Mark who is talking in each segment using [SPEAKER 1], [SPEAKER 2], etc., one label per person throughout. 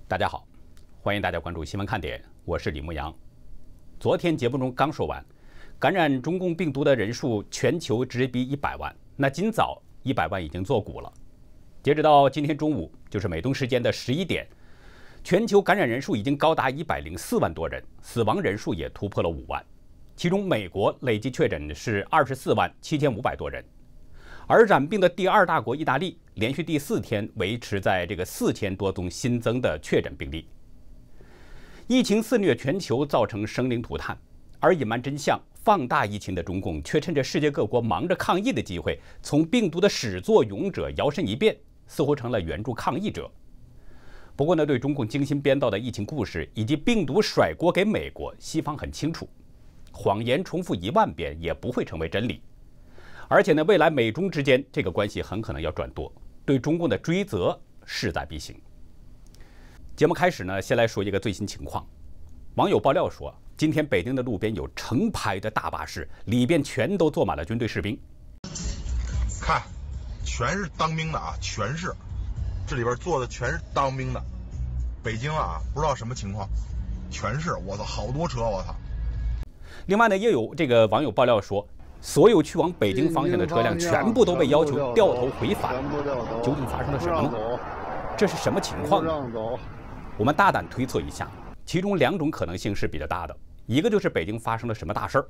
[SPEAKER 1] 大家好，欢迎大家关注新闻看点，我是李牧阳。昨天节目中刚说完，感染中共病毒的人数全球直逼100万，那今早100万已经作古了。截止到今天中午，就是美东时间的11点，全球感染人数已经高达104万多人，死亡人数也突破了5万。其中，美国累计确诊是24万7500多人，而染病的第二大国意大利连续第4天维持在这个4000多宗新增的确诊病例。疫情肆虐全球，造成生灵涂炭，而隐瞒真相、放大疫情的中共，却趁着世界各国忙着抗疫的机会，从病毒的始作俑者摇身一变，似乎成了援助抗疫者。不过呢，对中共精心编造的疫情故事以及病毒甩锅给美国，西方很清楚，谎言重复1万遍也不会成为真理。而且呢，未来美中之间这个关系很可能要转舵，对中共的追责势在必行。节目开始呢，先来说一个最新情况。网友爆料说，今天北京的路边有成排的大巴士，里边全都坐满了军队士兵。
[SPEAKER 2] 看，全是当兵的啊，全是，这里边坐的全是当兵的。北京啊，不知道什么情况，全是，我操，好多车，我操。
[SPEAKER 1] 另外呢，也有这个网友爆料说，所有去往北京方向的车辆全部都被要求掉头回返。究竟发生了什么呢？这是什么情况呢？我们大胆推测一下，其中2种可能性是比较大的。一个就是北京发生了什么大事儿。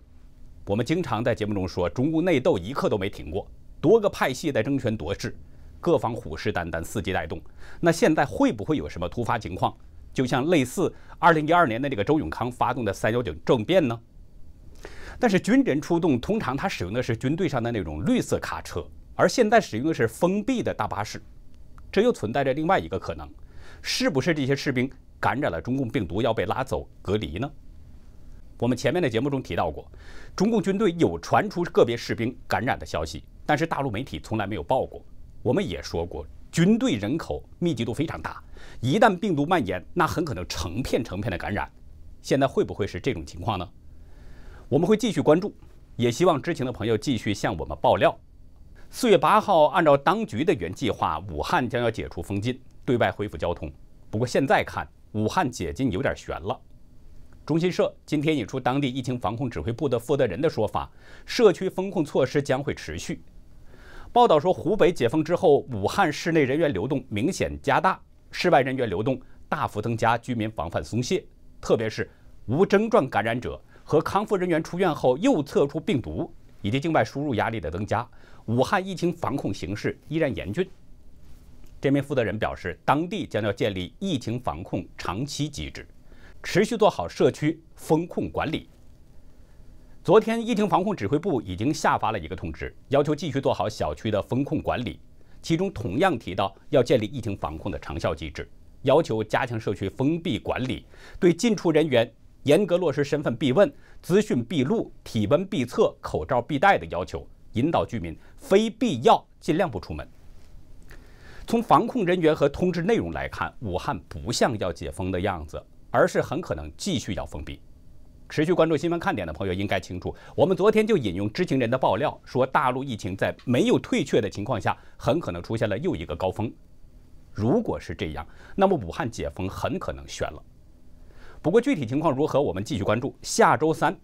[SPEAKER 1] 我们经常在节目中说，中共内斗一刻都没停过，多个派系在争权夺势，各方虎视眈眈，伺机带动。那现在会不会有什么突发情况？就像类似2012年的这个周永康发动的319政变呢？但是军人出动，通常他使用的是军队上的那种绿色卡车，而现在使用的是封闭的大巴士，这又存在着另外一个可能，是不是这些士兵感染了中共病毒要被拉走隔离呢？我们前面的节目中提到过，中共军队有传出个别士兵感染的消息，但是大陆媒体从来没有报过。我们也说过，军队人口密集度非常大，一旦病毒蔓延，那很可能成片的感染。现在会不会是这种情况呢？我们会继续关注，也希望知情的朋友继续向我们爆料。4月8号，按照当局的原计划，武汉将要解除封禁，对外恢复交通。不过现在看，武汉解禁有点悬了。中新社今天引出当地疫情防控指挥部的负责人的说法，社区封控措施将会持续。报道说，湖北解封之后，武汉市内人员流动明显加大，室外人员流动大幅增加，居民防范松懈，特别是无症状感染者和康复人员出院后又测出病毒，以及境外输入压力的增加，武汉疫情防控形势依然严峻。这名负责人表示，当地将要建立疫情防控长期机制，持续做好社区风控管理。昨天，疫情防控指挥部已经下发了一个通知，要求继续做好小区的风控管理，其中同样提到要建立疫情防控的长效机制，要求加强社区封闭管理，对进出人员严格落实身份必问、资讯必录、体温必测、口罩必戴的要求，引导居民非必要尽量不出门。从防控人员和通知内容来看，武汉不像要解封的样子，而是很可能继续要封闭。持续关注新闻看点的朋友应该清楚，我们昨天就引用知情人的爆料，说大陆疫情在没有退却的情况下，很可能出现了又一个高峰。如果是这样，那么武汉解封很可能悬了。不过具体情况如何，我们继续关注。下周3，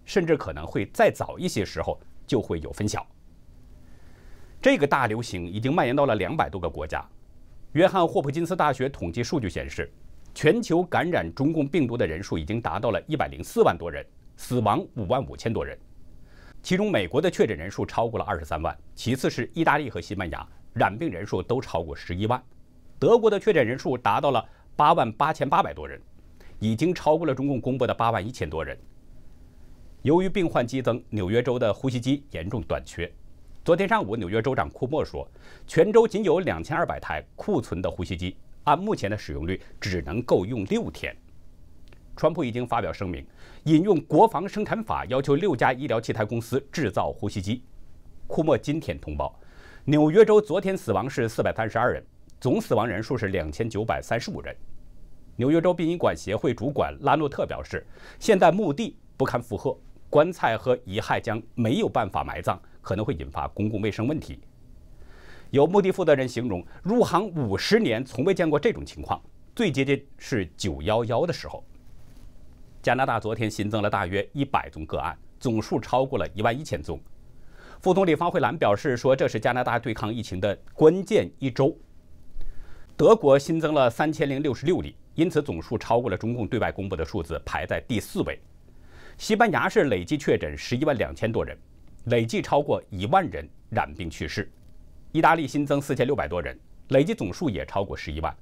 [SPEAKER 1] 甚至可能会再早一些时候就会有分晓。这个大流行已经蔓延到了200多个国家。约翰霍普金斯大学统计数据显示，全球感染中共病毒的人数已经达到了104万多人，死亡5万5千多人。其中，美国的确诊人数超过了23万，其次是意大利和西班牙，染病人数都超过11万。德国的确诊人数达到了8万8800多人，已经超过了中共公布的8万1000多人。由于病患激增，纽约州的呼吸机严重短缺。昨天上午，纽约州长库莫说，全州仅有2200台库存的呼吸机，按目前的使用率只能够用6天。川普已经发表声明，引用国防生产法，要求6家医疗器材公司制造呼吸机。库莫今天通报，纽约州昨天死亡是432人，总死亡人数是2935人。纽约州殡仪馆协会主管拉诺特表示，现在墓地不堪负荷，棺材和遗骸将没有办法埋葬，可能会引发公共卫生问题。有墓地负责人形容，入行50年从未见过这种情况，最接近是911的时候。加拿大昨天新增了大约100宗个案，总数超过了11000宗。副总理方慧兰表示说，这是加拿大对抗疫情的关键一周。德国新增了3066例，因此总数超过了中共对外公布的数字，排在第4位。西班牙是累计确诊112000多人，累计超过1万人染病去世。意大利新增4600多人，累计总数也超过11万。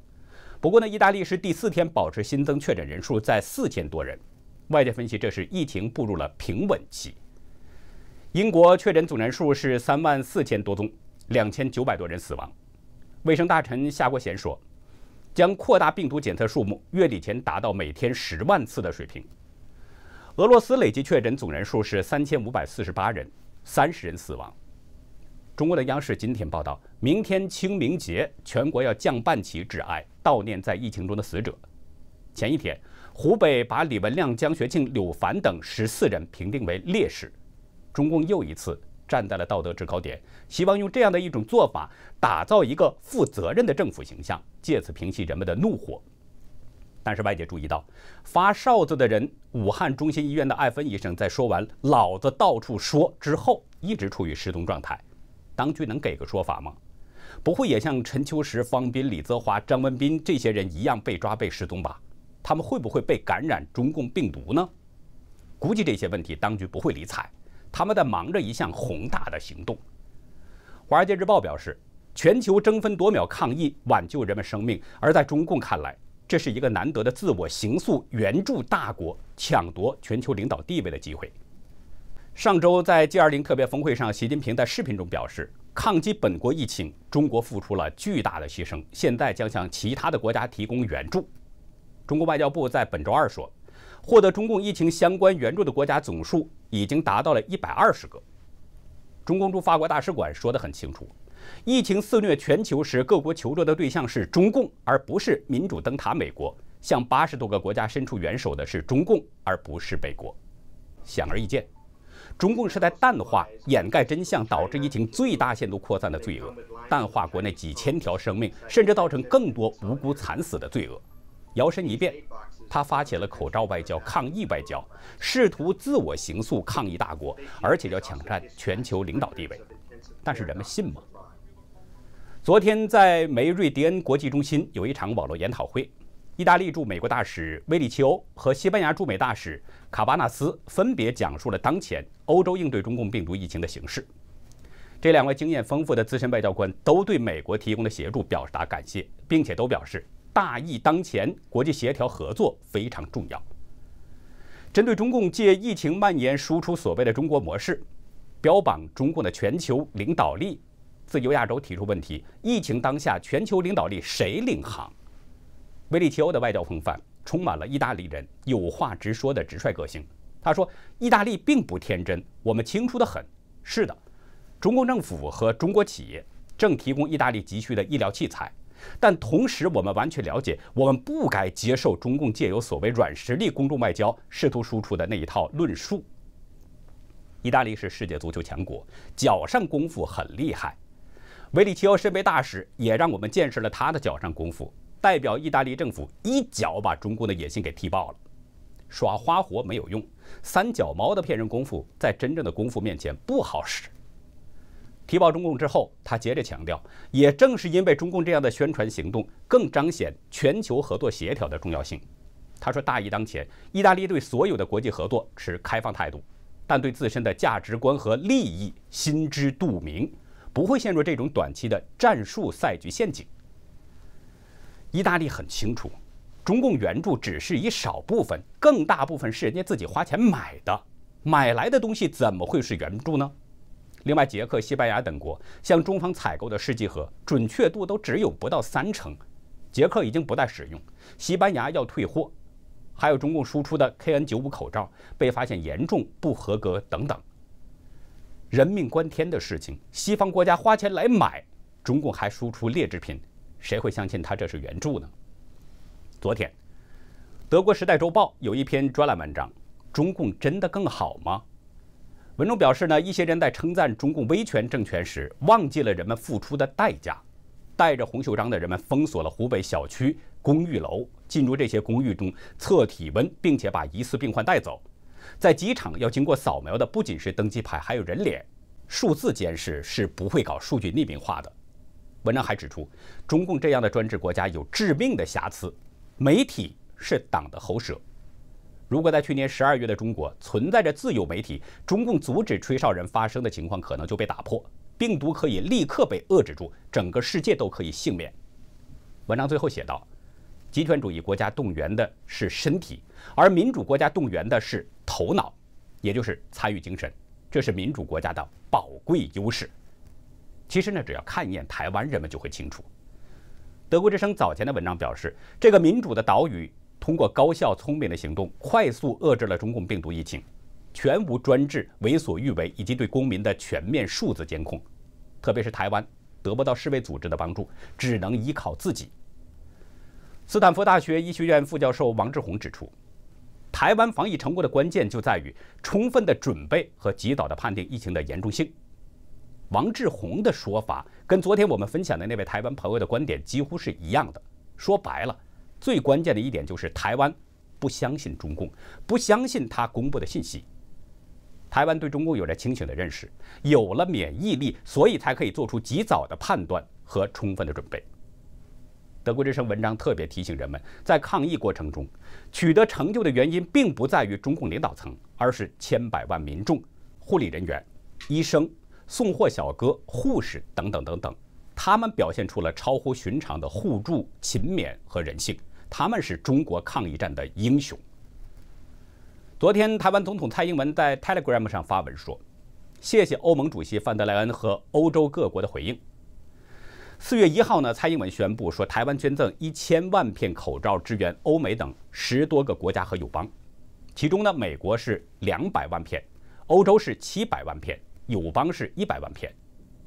[SPEAKER 1] 不过呢，意大利是第4天保持新增确诊人数在4000多人，外界分析这是疫情步入了平稳期。英国确诊总人数是34000多宗，2900多人死亡。卫生大臣夏国贤说，将扩大病毒检测数目，月底前达到每天10万次的水平。俄罗斯累计确诊总人数是3548人，30人死亡。中国的央视今天报道，明天清明节，全国要降半旗致哀，悼念在疫情中的死者。前一天，湖北把李文亮、江学庆、柳凡等14人评定为烈士。中共又一次站在了道德制高点，希望用这样的一种做法，打造一个负责任的政府形象，借此平息人们的怒火。但是外界注意到，发哨子的人，武汉中心医院的艾芬医生在说完“老子到处说”之后，一直处于失踪状态。当局能给个说法吗？不会也像陈秋实、方斌、李泽华、张文斌这些人一样被抓被失踪吧？他们会不会被感染中共病毒呢？估计这些问题当局不会理睬，他们在忙着一项宏大的行动。《华尔街日报》表示，全球争分夺秒抗疫挽救人们生命，而在中共看来，这是一个难得的自我形塑援助大国、抢夺全球领导地位的机会。上周在 G20 特别峰会上，习近平在视频中表示，抗击本国疫情，中国付出了巨大的牺牲，现在将向其他的国家提供援助。中国外交部在本周二说，获得中共疫情相关援助的国家总数已经达到了120个。中共驻法国大使馆说得很清楚，疫情肆虐全球时，各国求助的对象是中共，而不是民主灯塔美国。向80多个国家伸出援手的是中共，而不是美国。显而易见，中共是在淡化、掩盖真相，导致疫情最大限度扩散的罪恶，淡化国内几千条生命，甚至造成更多无辜惨死的罪恶。摇身一变，他发起了口罩外交、抗疫外交，试图自我形塑抗疫大国，而且要抢占全球领导地位。但是人们信吗？昨天在梅瑞迪恩国际中心有一场网络研讨会，意大利驻美国大使威利奇欧和西班牙驻美大使卡巴纳斯分别讲述了当前欧洲应对中共病毒疫情的形势。这2位经验丰富的资深外交官都对美国提供的协助表达感谢，并且都表示大疫当前，国际协调合作非常重要。针对中共借疫情蔓延输出所谓的中国模式，标榜中共的全球领导力，自由亚洲提出问题：疫情当下，全球领导力谁领航？威利奇欧的外交风范充满了意大利人有话直说的直率个性。他说，意大利并不天真，我们清楚得很。是的，中共政府和中国企业正提供意大利急需的医疗器材，但同时我们完全了解，我们不该接受中共借由所谓软实力公众外交试图输出的那一套论述。意大利是世界足球强国，脚上功夫很厉害。维里奇奥身为大使，也让我们见识了他的脚上功夫，代表意大利政府一脚把中共的野心给踢爆了。耍花活没有用，三脚猫的骗人功夫在真正的功夫面前不好使。踢爆中共之后，他接着强调，也正是因为中共这样的宣传行动，更彰显全球合作协调的重要性。他说，大疫当前，意大利对所有的国际合作持开放态度，但对自身的价值观和利益心知肚明，不会陷入这种短期的战术赛局陷阱。意大利很清楚，中共援助只是一少部分，更大部分是人家自己花钱买的，买来的东西怎么会是援助呢？另外，捷克、西班牙等国向中方采购的试剂盒准确度都只有不到30%，捷克已经不再使用，西班牙要退货，还有中共输出的 KN95 口罩被发现严重不合格等等。人命关天的事情，西方国家花钱来买，中共还输出劣质品，谁会相信他这是援助呢？昨天，德国《时代周报》有一篇专栏文章，中共真的更好吗？文中表示呢，一些人在称赞中共威权政权时，忘记了人们付出的代价。带着红袖章的人们封锁了湖北小区，公寓楼，进入这些公寓中测体温，并且把疑似病患带走。在机场要经过扫描的不仅是登机牌，还有人脸。数字监视是不会搞数据匿名化的。文章还指出，中共这样的专制国家有致命的瑕疵，媒体是党的喉舌。如果在去年12月的中国存在着自由媒体，中共阻止吹哨人发声的情况可能就被打破，病毒可以立刻被遏制住，整个世界都可以幸免。文章最后写道，极权主义国家动员的是身体，而民主国家动员的是头脑，也就是参与精神，这是民主国家的宝贵优势。其实呢，只要看一眼台湾，人们就会清楚。德国之声早前的文章表示，这个民主的岛屿通过高效聪明的行动，快速遏制了中共病毒疫情，全无专制、为所欲为以及对公民的全面数字监控。特别是台湾得不到世卫组织的帮助，只能依靠自己。斯坦福大学医学院副教授王志宏指出，台湾防疫成功的关键就在于充分的准备和及早的判定疫情的严重性。王志宏的说法跟昨天我们分享的那位台湾朋友的观点几乎是一样的。说白了，最关键的一点就是台湾不相信中共，不相信他公布的信息。台湾对中共有着清醒的认识，有了免疫力，所以才可以做出及早的判断和充分的准备。德国之声文章特别提醒人们，在抗疫过程中取得成就的原因并不在于中共领导层，而是千百万民众、护理人员、医生、送货小哥、护士等等等等，他们表现出了超乎寻常的互助、勤勉和人性，他们是中国抗疫战的英雄。昨天，台湾总统蔡英文在 Telegram 上发文说，谢谢欧盟主席范德莱恩和欧洲各国的回应。4月1号呢，蔡英文宣布说，台湾捐赠1000万片口罩支援欧美等10多个国家和友邦，其中呢，美国是200万片，欧洲是700万片，友邦是100万片。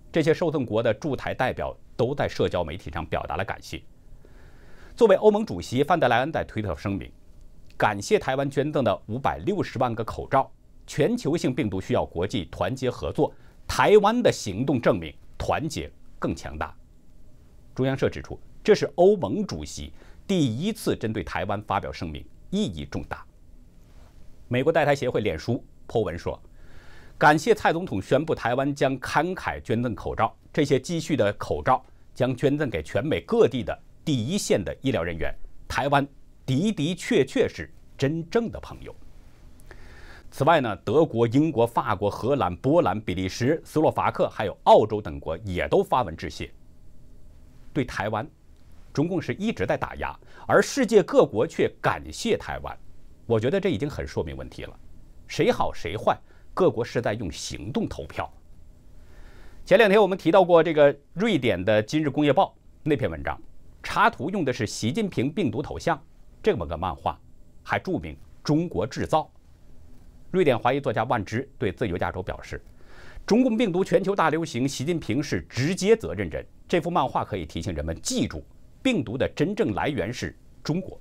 [SPEAKER 1] 这些受赠国的驻台代表都在社交媒体上表达了感谢。作为欧盟主席，范德莱恩在推特声明，感谢台湾捐赠的560万个口罩。全球性病毒需要国际团结合作，台湾的行动证明团结更强大。中央社指出，这是欧盟主席第一次针对台湾发表声明，意义重大。美国代台协会脸书 po 文说，感谢蔡总统宣布台湾将慷慨捐赠口罩，这些积蓄的口罩将捐赠给全美各地的第一线的医疗人员，台湾的的确确是真正的朋友。此外呢，德国、英国、法国、荷兰、波兰、比利时、斯洛伐克还有澳洲等国也都发文致谢。对台湾，中共是一直在打压，而世界各国却感谢台湾。我觉得这已经很说明问题了，谁好谁坏，各国是在用行动投票。前2天我们提到过这个瑞典的《今日工业报》那篇文章，插图用的是习近平病毒头像，这么个漫画，还注明中国制造。瑞典华裔作家万之对自由亚洲表示，中共病毒全球大流行，习近平是直接责任人。这幅漫画可以提醒人们记住，病毒的真正来源是中国。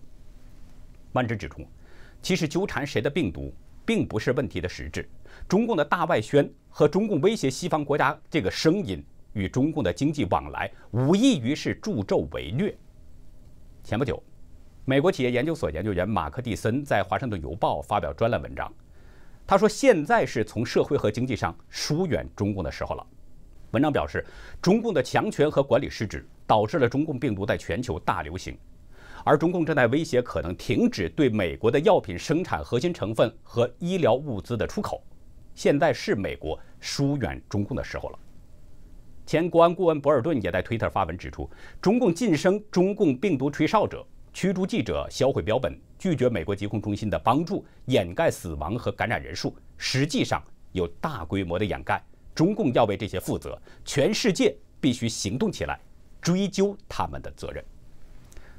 [SPEAKER 1] 万之指出，其实纠缠谁的病毒并不是问题的实质，中共的大外宣和中共威胁西方国家这个声音与中共的经济往来无异于是助纣为虐。前不久，美国企业研究所研究员马克蒂森在《华盛顿邮报》发表专栏文章，他说现在是从社会和经济上疏远中共的时候了。文章表示，中共的强权和管理失职导致了中共病毒在全球大流行，而中共正在威胁可能停止对美国的药品生产核心成分和医疗物资的出口。现在是美国疏远中共的时候了。前国安顾问博尔顿也在推特发文指出，中共晋升中共病毒吹哨者，驱逐记者，销毁标本，拒绝美国疾控中心的帮助，掩盖死亡和感染人数，实际上有大规模的掩盖。中共要为这些负责，全世界必须行动起来，追究他们的责任。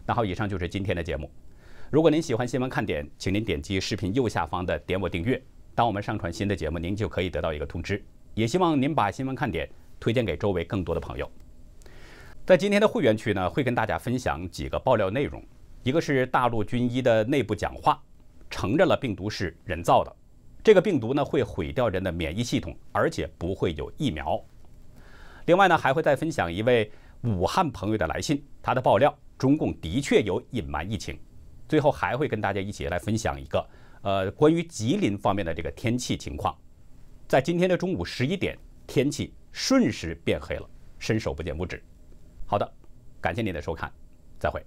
[SPEAKER 1] 那好，以上就是今天的节目。如果您喜欢新闻看点，请您点击视频右下方的点我订阅。当我们上传新的节目，您就可以得到一个通知。也希望您把新闻看点推荐给周围更多的朋友。在今天的会员区呢，会跟大家分享几个爆料内容。一个是大陆军医的内部讲话，承认了病毒是人造的。这个病毒呢会毁掉人的免疫系统，而且不会有疫苗。另外呢，还会再分享一位武汉朋友的来信，他的爆料中共的确有隐瞒疫情。最后还会跟大家一起来分享一个关于吉林方面的这个天气情况。在今天的中午11点，天气瞬时变黑了，伸手不见五指。好的，感谢您的收看，再会。